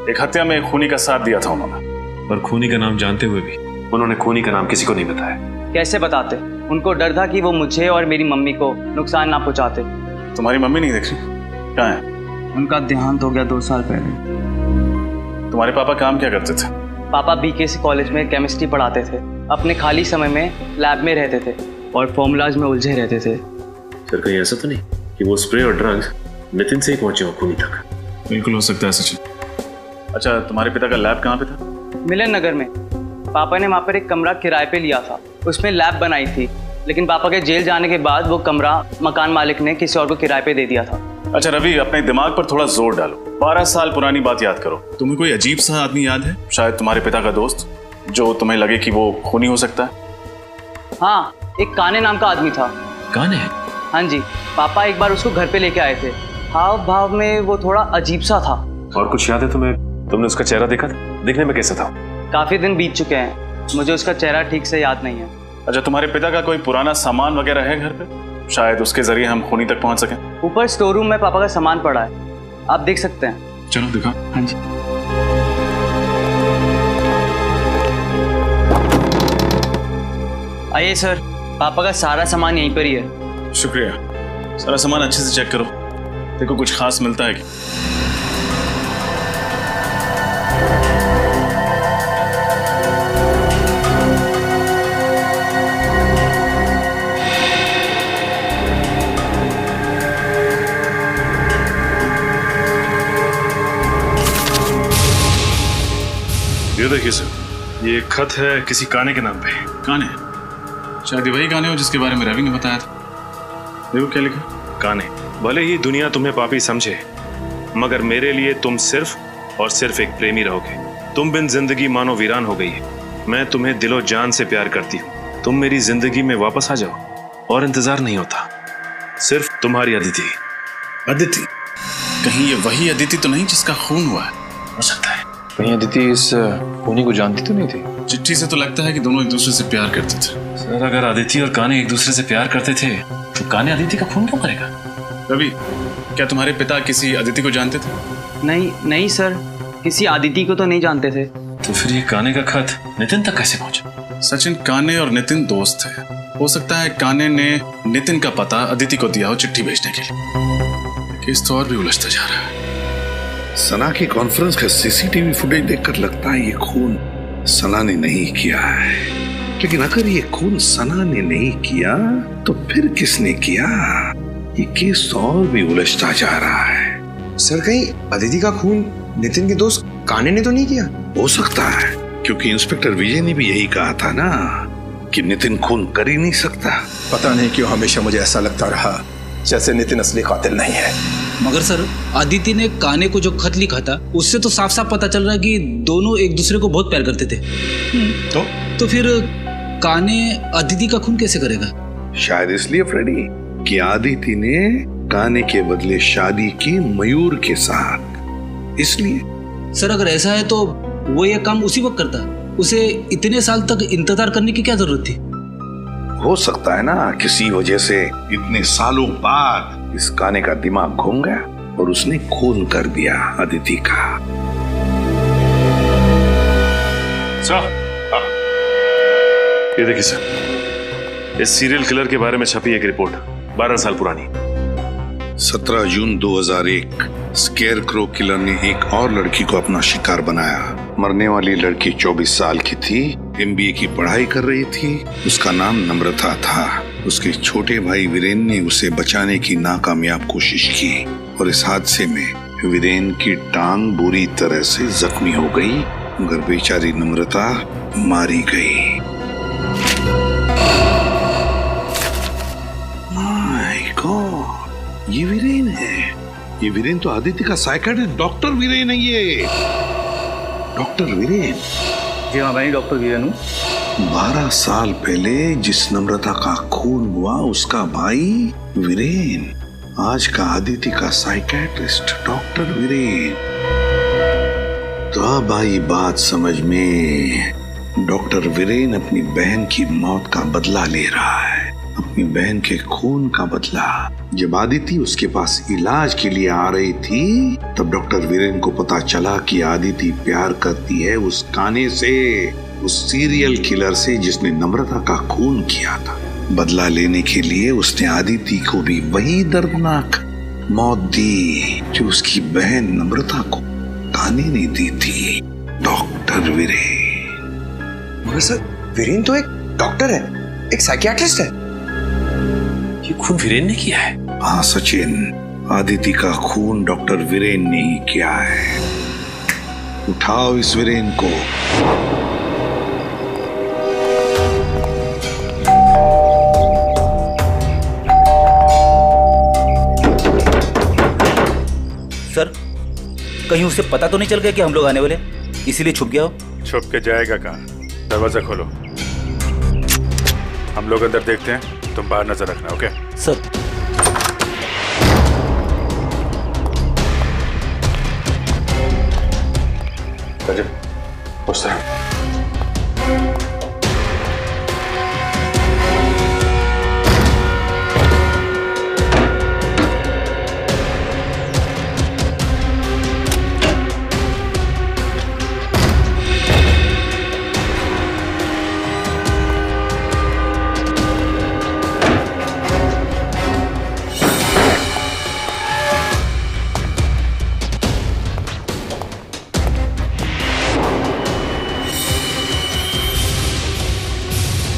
एक हत्या में खूनी का साथ दिया था उन्होंने। पर खूनी का नाम जानते हुए भी उन्होंने खूनी का नाम किसी को नहीं बताया। कैसे बताते? उनको डर था कि वो मुझे और मेरी मम्मी को नुकसान ना पहुंचाते। तुम्हारी मम्मी नहीं देख रही? कहाँ है? उनका देहांत हो गया 2 साल पहले। तुम्हारे पापा काम क्या करते थे? पापा बीकेसी कॉलेज में केमिस्ट्री पढ़ाते थे। अपने खाली समय में लैब में रहते थे और फॉर्मूलाज में उलझे रहते थे। सर कहीं ऐसा तो नहीं कि वो स्प्रे और ड्रग्स नितिन से ही पहुंचे हो खूनी तक? बिल्कुल हो सकता है सचिन। अच्छा, तुम्हारे पिता का लैब कहाँ पे था? मिलन नगर में। पापा ने वहाँ पर एक कमरा किराए पे लिया था, उसमें लैब बनाई थी। लेकिन पापा के जेल जाने के बाद वो कमरा मकान मालिक ने किसी और को किराए पे दे दिया था। अच्छा रवि, अपने दिमाग पर थोड़ा जोर डालो। 12 साल पुरानी बात याद करो। तुम्हें कोई अजीब सा आदमी याद है, शायद तुम्हारे पिता का दोस्त, जो तुम्हें लगे कि वो खूनी हो सकता है? हाँ, एक काने नाम का आदमी था। काने? हाँ जी, पापा एक बार उसको घर पे लेके आए थे। हाव भाव में वो थोड़ा अजीब सा था। और कुछ याद है तुम्हें? तुमने उसका चेहरा देखा था? दिखने में कैसा था? काफी दिन बीत चुके हैं, मुझे उसका चेहरा ठीक से याद नहीं है। अच्छा, तुम्हारे पिता का कोई पुराना सामान वगैरह है घर पे? शायद उसके जरिए हम खूनी तक पहुंच सकें। ऊपर स्टोर रूम में पापा का सामान पड़ा है, आप देख सकते हैं। चलो दिखा। हाँ जी। आइए सर, पापा का सारा सामान यहीं पर ही है। शुक्रिया। सारा सामान अच्छे से चेक करो, देखो कुछ खास मिलता है कि? ये देखिए सर, ये खत है किसी काने के नाम पे। काने? शायद वही काने हो जिसके बारे में रवि ने बताया था। देखो क्या लिखा। काने, भले ही दुनिया तुम्हें पापी समझे, मगर मेरे लिए तुम सिर्फ और सिर्फ एक प्रेमी रहोगे। तुम बिन जिंदगी मानो वीरान हो गई है। मैं तुम्हें दिलो जान से प्यार करती हूँ। तुम मेरी जिंदगी में वापस आ जाओ और इंतजार नहीं होता। सिर्फ तुम्हारी अदिति। अदिति? कहीं ये वही अदिति तो नहीं जिसका खून हुआ है? हो सकता है। कहीं अदिति इस खूनी को जानती तो नहीं थी? चिट्ठी से तो लगता है कि दोनों एक दूसरे से प्यार करते थे। सर, अगर अदिति और काने एक दूसरे से प्यार करते थे तो काने अदिति का खून क्यों करेगा? रवि, क्या तुम्हारे पिता किसी अदिति को जानते थे? नहीं सर, किसी अदिति को तो नहीं जानते थे। तो फिर ये काने का खत नितिन तक कैसे पहुंचा? सचिन, काने और नितिन दोस्त थे। हो सकता है काने ने नितिन का पता अदिति को दिया हो चिट्ठी भेजने के लिए। केस तो और भी उलझता जा रहा है। सना की कॉन्फ्रेंस का सीसीटीवी फुटेज देखकर लगता है ये खून सना ने नहीं किया है। लेकिन अगर ये खून सना ने नहीं किया तो फिर किसने किया? ये केस तो और भी उलझता जा रहा है। सर, कहीं अदिति का खून नितिन के दोस्त काने ने तो नहीं किया? हो सकता है, क्योंकि इंस्पेक्टर विजय ने भी यही कहा था ना कि नितिन खून कर ही नहीं सकता। पता नहीं क्यों हमेशा मुझे ऐसा लगता रहा जैसे नितिन असली कातिल नहीं है। मगर सर, अदिति ने काने को जो खत लिखा था उससे तो साफ साफ पता चल रहा है कि दोनों एक दूसरे को बहुत प्यार करते थे। तो फिर काने अदिति का खून कैसे करेगा? शायद इसलिए फ्रेडी कि अदिति ने काने के बदले शादी की मयूर के साथ, इसलिए। सर, अगर ऐसा है तो वो ये काम उसी वक्त करता, उसे इतने साल तक इंतजार करने की क्या जरूरत थी? हो सकता है ना किसी वजह से इतने सालों बाद इस काने का दिमाग घूम गया और उसने खून कर दिया अदिति का। सर, ये देखिए सर, इस सीरियल किलर के बारे में छपी एक रिपोर्ट 12 साल पुरानी। 17 जून 2001 स्केयरक्रो किलर ने एक और लड़की को अपना शिकार बनाया। मरने वाली लड़की 24 साल की थी, MBA की पढ़ाई कर रही थी। उसका नाम नम्रता था। उसके छोटे भाई वीरेन ने उसे बचाने की नाकामयाब कोशिश की और इस हादसे में वीरेन की टांग बुरी तरह से जख्मी हो गई, मगर बेचारी नम्रता मारी गई। माय गॉड, ये वीरेन है। ये वीरेन तो अदिति का साइकियाट्रिस्ट डॉक्टर वीरेन है। ये डॉक्टर वीरेन? जी हाँ, मैं डॉक्टर वीरेन हूँ। 12 साल पहले जिस नम्रता का खून हुआ उसका भाई वीरेन, आज का अदिति का साइकियाट्रिस्ट डॉक्टर वीरेन। तो अब आई बात समझ में। डॉक्टर वीरेन अपनी बहन की मौत का बदला ले रहा है, अपनी बहन के खून का बदला। जब अदिति उसके पास इलाज के लिए आ रही थी तब डॉक्टर वीरेन को पता चला कि अदिति प्यार करती है उस काने से, उस सीरियल किलर से जिसने नम्रता का खून किया था। बदला लेने के लिए उसने अदिति को भी वही दर्दनाक मौत दी जो उसकी बहन नम्रता को काने ने दी थी। डॉक्टर वीरेन। मगर सर, वीरेन तो एक डॉक्टर है, एक साइकियाट्रिस्ट है। ये खून वीरेन ने किया है? हाँ सचिन, अदिति का खून डॉक्टर वीरेन ने ही किया है। उठाओ इस वीरेन को। कहीं उसे पता तो नहीं चल गया कि हम लोग आने वाले, इसीलिए छुप गया हो? छुप के जाएगा कहाँ? दरवाजा खोलो, हम लोग अंदर देखते हैं, तुम बाहर नजर रखना। Okay sir. पूछते हैं।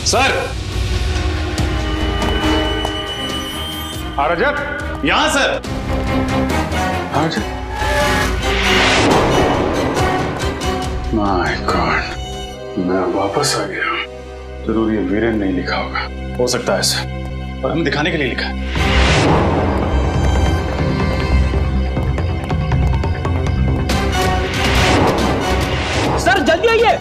सर, रजत, यहां सर। माय गॉड, मैं वापस आ गया। जरूर ये वीरेन नहीं लिखा होगा। हो सकता है सर, और हमें दिखाने के लिए लिखा है। सर जल्दी आइए।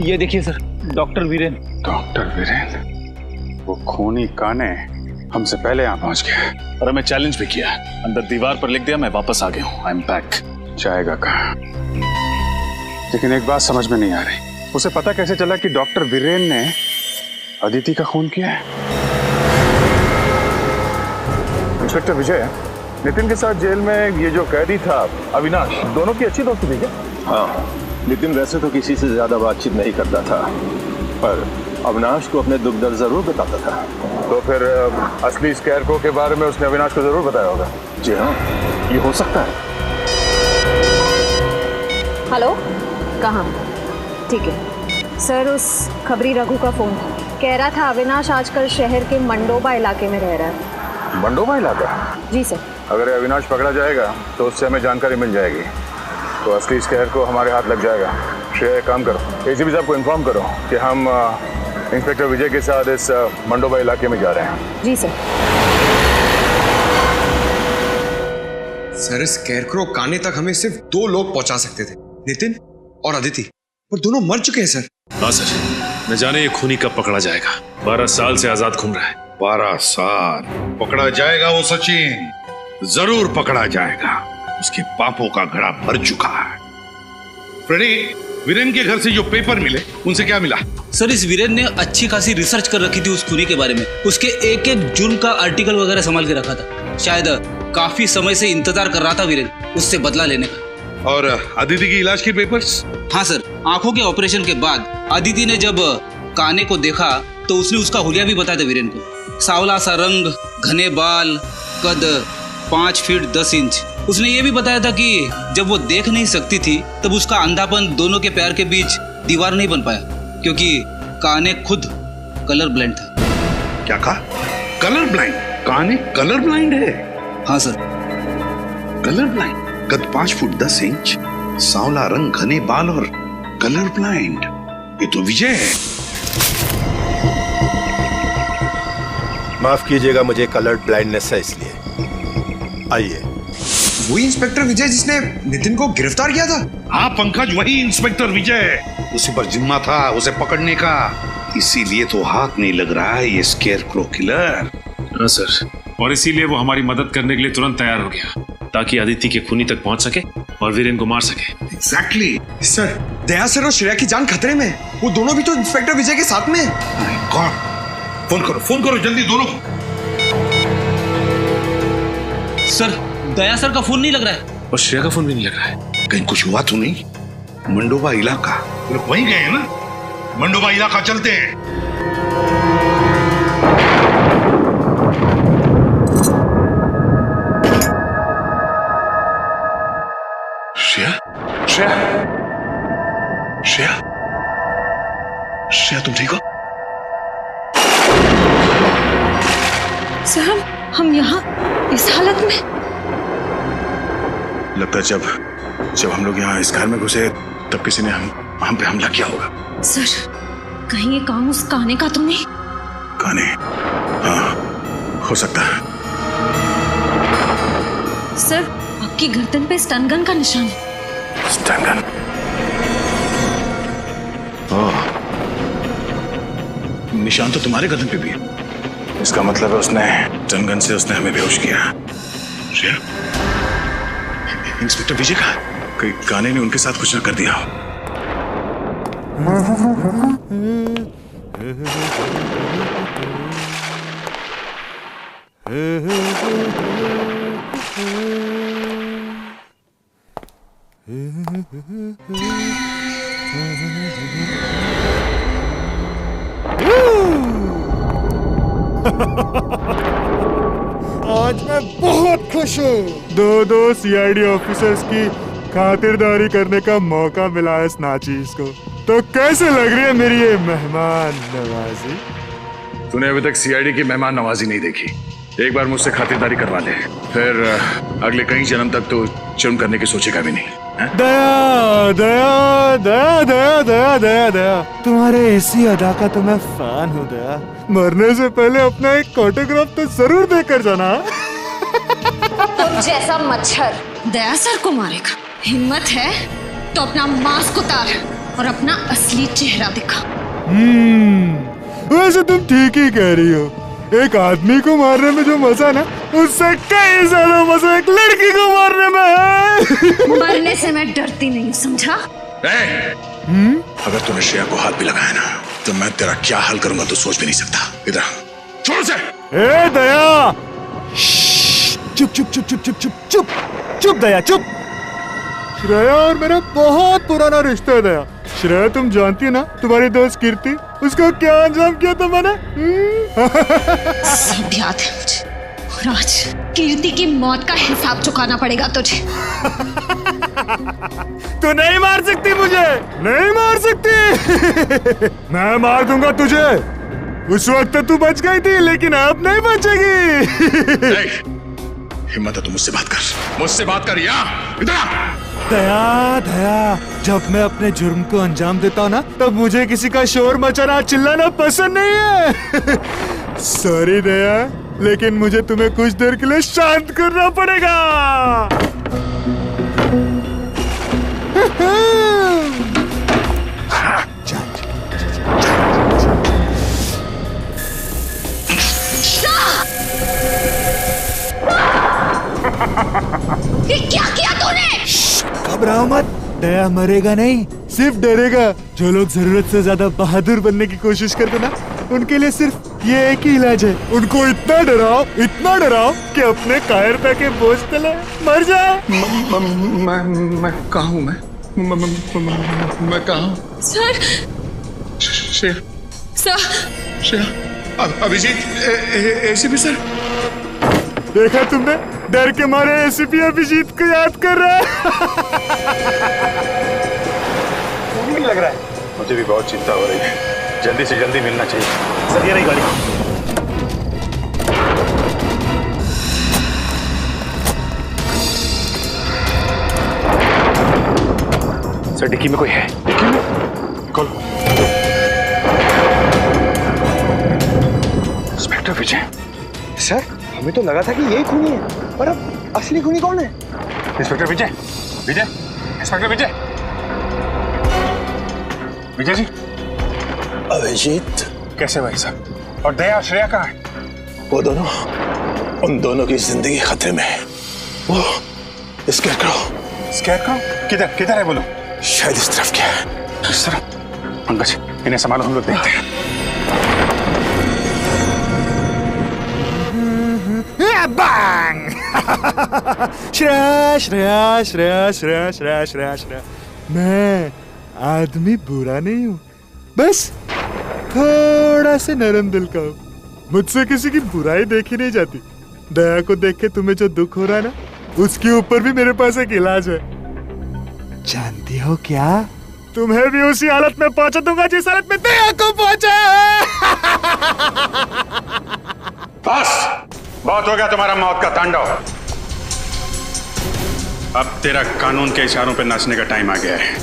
ये देखिए sir, doctor Viren. Doctor Viren, वो खूनी काने हमसे पहले यहाँ पहुंच गया और हमें चैलेंज भी किया। अंदर दीवार पर लिख दिया, मैं वापस आ गया हूँ, आई एम बैक। जाएगा कहाँ? लेकिन एक बात समझ में नहीं आ रही, उसे पता कैसे चला कि डॉक्टर वीरेन ने अदिति का खून किया है? इंस्पेक्टर विजय, नितिन के साथ जेल में ये जो कैदी था अविनाश, दोनों की अच्छी दोस्ती थी क्या? हाँ, नितिन वैसे तो किसी से ज्यादा बातचीत नहीं करता था, पर अविनाश को अपने दुख दर्द जरूर बताता था। तो फिर असली स्कैरक्रो के बारे में उसने अविनाश को जरूर बताया होगा। जी हाँ, ये हो सकता है। हेलो, कहाँ? ठीक है सर, उस खबरी रघु का फोन कह रहा था अविनाश आजकल शहर के मंडोबा इलाके में रह रहा है। मंडोबा इलाका? जी सर। अगर अविनाश पकड़ा जाएगा तो उससे हमें जानकारी मिल जाएगी, तो असली स्कैर को हमारे हाथ लग जाएगा। श्रेया, एक काम करो, एसीपी साहब को इन्फॉर्म करो कि हम इंस्पेक्टर विजय के साथ इस मंडोबा इलाके में जा रहे हैं। जी सर। सर, स्कैरक्रो काने तक हमें सिर्फ 2 लोग पहुंचा सकते थे, नितिन और अदिति, पर दोनों मर चुके हैं सर। हाँ सर, न जाने ये खूनी कब पकड़ा जाएगा। 12 साल से आजाद घूम रहा है। 12 साल पकड़ा जाएगा वो सचिन, जरूर पकड़ा जाएगा। उसके पापों का घड़ा भर चुका है। फ्रेडी, वीरेन के घर से जो पेपर मिले उनसे क्या मिला? सर, इस वीरेन ने अच्छी खासी रिसर्च कर रखी थी उस खूनी के बारे में। उसके एक एक जुर्म का आर्टिकल वगैरह संभाल के रखा था। शायद काफी समय से इंतजार कर रहा था वीरेन उससे बदला लेने का। और अदिति की इलाज के पेपर्स? हाँ सर, आंखों के ऑपरेशन के बाद अदिति ने जब काने को देखा तो उसने उसका हुलिया भी बताया था वीरेन को। सांवला सा रंग, घने बाल, कद 5 फीट 10 इंच। उसने ये भी बताया था कि जब वो देख नहीं सकती थी तब उसका अंधापन दोनों के पैर के बीच दीवार नहीं बन पाया, क्योंकि काने खुद कलर ब्लाइंड था। क्या कहा? Colour blind? काने कलर ब्लाइंड है? हाँ सर। Colour blind? कद 5 फुट 10 इंच, सांवला रंग, घने बाल और कलर ब्लाइंड। ये तो विजय है। माफ कीजिएगा, मुझे कलर ब्लाइंडनेस है इसलिए। आइए। वही इंस्पेक्टर विजय जिसने नितिन को गिरफ्तार किया था? हाँ पंकज, वही इंस्पेक्टर विजय। उसी पर जिम्मा था उसे पकड़ने का, इसीलिए तो हाथ नहीं लग रहा है ये स्केयरक्रो किलर। हाँ सर, और इसीलिए वो हमारी मदद करने के लिए तुरंत तैयार हो गया, ताकि अदिति के खूनी तक पहुंच सके और वीरेन को मार सके। एग्जैक्टली। सर, दया सर और श्रेया की जान खतरे में। वो दोनों भी तो इंस्पेक्टर विजय के साथ में हैं। फोन करो जल्दी दोनों को। सर, दया सर का फोन नहीं लग रहा है और श्रेया का फोन भी नहीं लग रहा है। कहीं कुछ हुआ तो नहीं? मंडोबा इलाका, लोग वहीं गए हैं ना? मंडोबा इलाका चलते हैं। श्रेया, श्रेया, श्रेया, श्रेया, तुम ठीक हो? सर, हम यहाँ इस हालत में? लगता है जब हम लोग यहाँ इस घर में घुसे तब किसी ने हम पे हमला किया होगा। सर, कहीं ये काम उस काने का तो नहीं? काने? हाँ, हो सकता है। सर, आपकी गर्दन पे स्टन गन का निशान है। Stun gun? ओह, निशान तो तुम्हारे गर्दन पे भी है। इसका मतलब है उसने स्टन गन से उसने हमें बेहोश किया। श्रेया, इंस्पेक्टर विजय का कहीं काने ने उनके साथ कुछ न कर दिया हो। आज मैं बहुत खुश हूँ। दो सीआईडी ऑफिसर्स की खातिरदारी करने का मौका मिला है इस नाचीज को। तो कैसे लग रही है मेरी ये मेहमान नवाजी? तूने अभी तक सीआईडी की मेहमान नवाजी नहीं देखी। एक बार मुझसे खातिरदारी करवा ले, फिर अगले कई जन्म तक तो जुर्म करने की सोचेगा भी नहीं। दया दया दया दया दया दया दया, तुम्हारे इसी अदा का तो मैं फैन हूँ दया। मरने से पहले अपना एक ऑटोग्राफ तो जरूर देकर जाना। तुम जैसा मच्छर दया सर को मारेगा। हिम्मत है तो अपना मास्क उतार और अपना असली चेहरा दिखा। वैसे तुम ठीक ही कह रही हो। एक आदमी को मारने में जो मजा ना, उससे कई ज्यादा मजा एक लड़की को मारने में है। मरने से मैं डरती नहीं, समझा? अगर तूने श्रेया को हाथ भी लगाया ना, तो मैं तेरा क्या हाल करूंगा तो सोच भी नहीं सकता। इधर छोड़ उसे। ए दया, चुप चुप चुप चुप चुप चुप चुप चुप दया चुप। श्रेया और मेरा बहुत पुराना रिश्ता है दया। श्रेया तुम जानती है ना, तुम्हारी दोस्त कीर्ति, उसको क्या अंजाम किया था मैंने? सब याद है मुझे। और आज कीर्ति की मौत का हिसाब चुकाना पड़ेगा तुझे। तू नहीं मार सकती मुझे, नहीं मार सकती। मैं मार दूंगा तुझे। उस वक्त तू बच गई थी, लेकिन अब नहीं बचेगी। हिम्मत है तो मुझसे बात कर, मुझसे बात कर। इधर दया दया, जब मैं अपने जुर्म को अंजाम देता हूँ ना, तब मुझे किसी का शोर मचाना, चिल्लाना पसंद नहीं है। सॉरी दया, लेकिन मुझे तुम्हें कुछ देर के लिए शांत करना पड़ेगा। ये क्या किया तूने? घबराओ मत, दया मरेगा नहीं, सिर्फ डरेगा। जो लोग जरूरत से ज्यादा बहादुर बनने की कोशिश करते ना, उनके लिए सिर्फ ये एक ही इलाज है। उनको इतना डराओ कि अपने कायरता के बोझ तले मर जाए। मैं कहाँ हूँ? मैं कहाँ हूँ? Sir, Shreya sir, Shreya, Abhijeet, ACP sir. देखा तुमने, डर के मारे एसीपी अभिजीत को याद कर रहा है। मुझे भी लग रहा है। मुझे भी बहुत चिंता हो रही है। जल्दी से जल्दी मिलना चाहिए। सर, ये रही गाड़ी। सर, डिक्की में कोई है। डिक्की में? खोलो। इंस्पेक्टर विजय। सर, हमें तो लगा था कि यही खूनी है, पर अब असली खूनी कौन है? इंस्पेक्टर विजय, विजय, इंस्पेक्टर विजय, विजय जी। अभिजीत, कैसे भाई साहब? और दया, श्रेया कहाँ है? वो दोनों, उन दोनों की जिंदगी खतरे में है। वो स्केयरक्रो किधर किधर है बोलो? शायद इस तरफ क्या है। इस तरफ? पंकज, इन्हें संभालो, हम लोग देखते हैं। बैंग। श्रेया श्रेया श्रेया श्रेया श्रेया श्रेया श्रेया, मैं आदमी बुरा नहीं हूँ, बस थोड़ा से नरम दिल का हूँ। मुझसे किसी की बुराई देखी नहीं जाती। दया को देख के तुम्हें जो दुख हो रहा है ना, उसके ऊपर भी मेरे पास एक इलाज है। जानती हो क्या? तुम्हें भी उसी हालत में पहुंचा दूंगा जिस हालत में दया को पहुंचा है। बस, बहुत हो गया तुम्हारा मौत का तांडव। अब तेरा कानून के इशारों पे नाचने का टाइम आ गया है।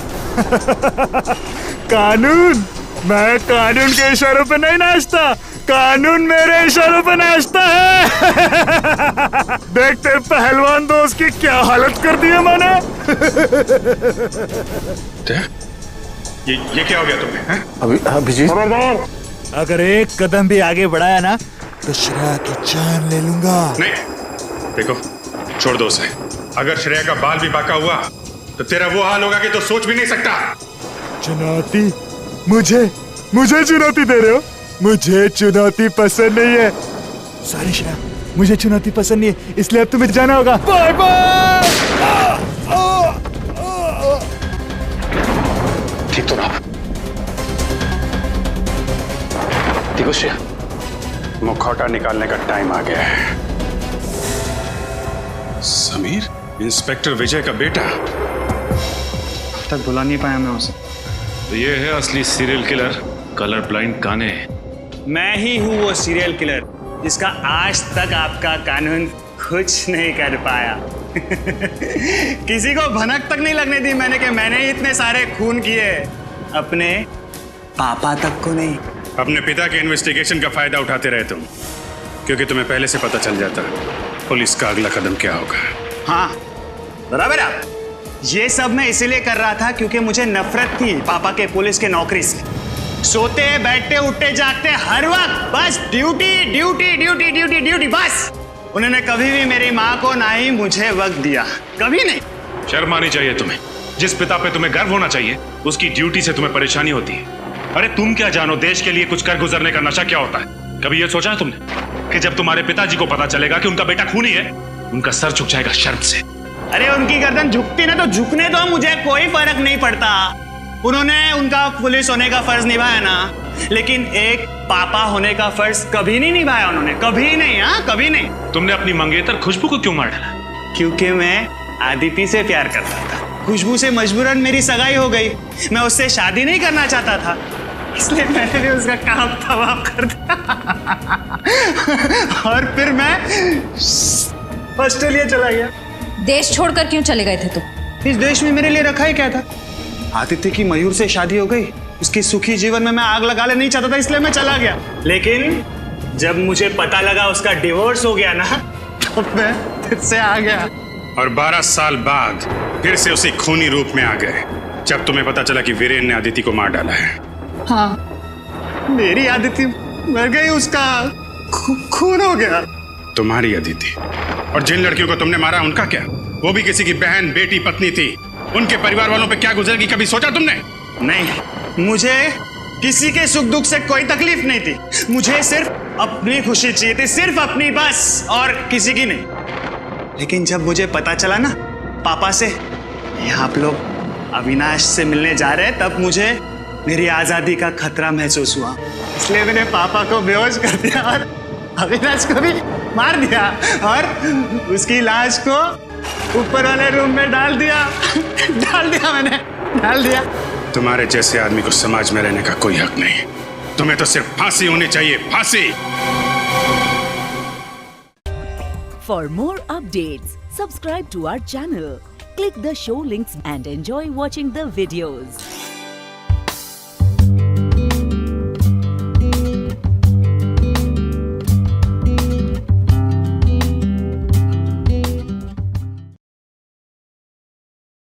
कानून? मैं कानून के इशारों पे नहीं नाचता। कानून मेरे इशारों पे नाचता है। देखते पहलवान दोस्त की क्या हालत कर दी है मैंने। ये क्या हो गया तुम्हें? अभिजीत, अगर एक कदम भी आगे बढ़ाया ना तो श्रेया की जान ले लूंगा। नहीं, देखो, छोड़ दो उसे। अगर श्रेया का बाल भी बांका हुआ तो तेरा वो हाल होगा कि तो सोच भी नहीं सकता। चुनौती? मुझे चुनौती दे रहे हो? मुझे चुनौती पसंद नहीं है। सॉरी श्रेया, मुझे चुनौती पसंद नहीं है, इसलिए अब तुम्हें जाना होगा। Bye bye. ठीक तो रहा। देखो श्रेया, मुखौटा निकालने का टाइम आ गया है। समीर, इंस्पेक्टर विजय का बेटा। अब तक बुला नहीं पाया मैं उसे। तो ये है असली सीरियल किलर, कलर ब्लाइंड काने। मैं ही हूँ वो सीरियल किलर जिसका आज तक आपका कानून कुछ नहीं कर पाया। किसी को भनक तक नहीं लगने दी मैंने कि मैंने ही इतने सारे खून किए, अपने पापा तक को नहीं। अपने पिता के इन्वेस्टिगेशन का फायदा उठाते रहे तुम, क्योंकि तुम्हें पहले से पता चल जाता पुलिस का अगला कदम क्या होगा। हाँ बराबर। आप ये सब मैं इसीलिए कर रहा था क्योंकि मुझे नफरत थी पापा के पुलिस के नौकरी से। सोते बैठते उठते जागते हर वक्त बस duty duty duty duty duty, बस। उन्होंने कभी भी मेरी माँ को ना ही मुझे वक्त दिया, कभी नहीं। शर्म आनी चाहिए तुम्हें। जिस पिता पे तुम्हें गर्व होना चाहिए उसकी ड्यूटी से तुम्हें परेशानी होती है। अरे तुम क्या जानो देश के लिए कुछ कर गुजरने का नशा क्या होता है? कभी ये सोचा है तुमने कि जब तुम्हारे पिताजी को पता चलेगा कि उनका बेटा खूनी है, उनका सर झुक जाएगा शर्म से? अरे उनकी गर्दन झुकती ना तो झुकने दो, मुझे कोई फर्क नहीं पड़ता। उन्होंने उनका पुलिस होने का फर्ज निभाया ना, लेकिन एक पापा होने का फर्ज कभी नहीं निभाया उन्होंने, कभी नहीं। हाँ, कभी नहीं। तुमने अपनी मंगेतर खुशबू को क्यों मार डाला? क्योंकि मैं आदिति से प्यार करता था। खुशबू से मजबूरन मेरी सगाई हो गई। मैं उससे शादी नहीं करना चाहता था, इसलिए मैंने भी उसका काम तमाम कर दिया। और फिर मैं ऑस्ट्रेलिया चला गया। देश छोड़कर क्यों चले गए थे तुम? इस देश में मेरे लिए रखा ही क्या था? आदित्य की मयूर से शादी हो गई, उसकी सुखी जीवन में मैं आग लगाना नहीं चाहता था, इसलिए मैं चला गया। लेकिन जब मुझे पता लगा उसका डिवोर्स हो गया ना, तो मैं फिर से आ गया। और 12 साल बाद फिर से उसी खूनी रूप में आ गए जब तुम्हें पता चला कि वीरेन ने आदिति को मार डाला है। हाँ, मेरी आदिति मर गई, उसका खून हो गया। तुम्हारी आदिति? और जिन लड़कियों को तुमने मारा उनका क्या? वो भी किसी की बहन बेटी पत्नी थी। उनके परिवार वालों पे क्या गुजरेगी कभी सोचा तुमने? नहीं, मुझे किसी के सुख दुख से कोई तकलीफ नहीं थी। मुझे सिर्फ अपनी खुशी चाहिए थी, सिर्फ अपनी, बस, और किसी की नहीं। लेकिन जब मुझे पता चला ना पापा से आप लोग अविनाश से मिलने जा रहे हैं, तब मुझे मेरी आजादी का खतरा महसूस हुआ। इसलिए मैंने पापा को बेहोश कर दिया और अविनाश को भी मार दिया और उसकी लाश को ऊपर वाले रूम में डाल दिया। मैंने डाल दिया। तुम्हारे जैसे आदमी को समाज में रहने का कोई हक नहीं। तुम्हें तो सिर्फ फांसी होनी चाहिए, फांसी। For more updates, subscribe to our channel, click the show links and enjoy watching the videos.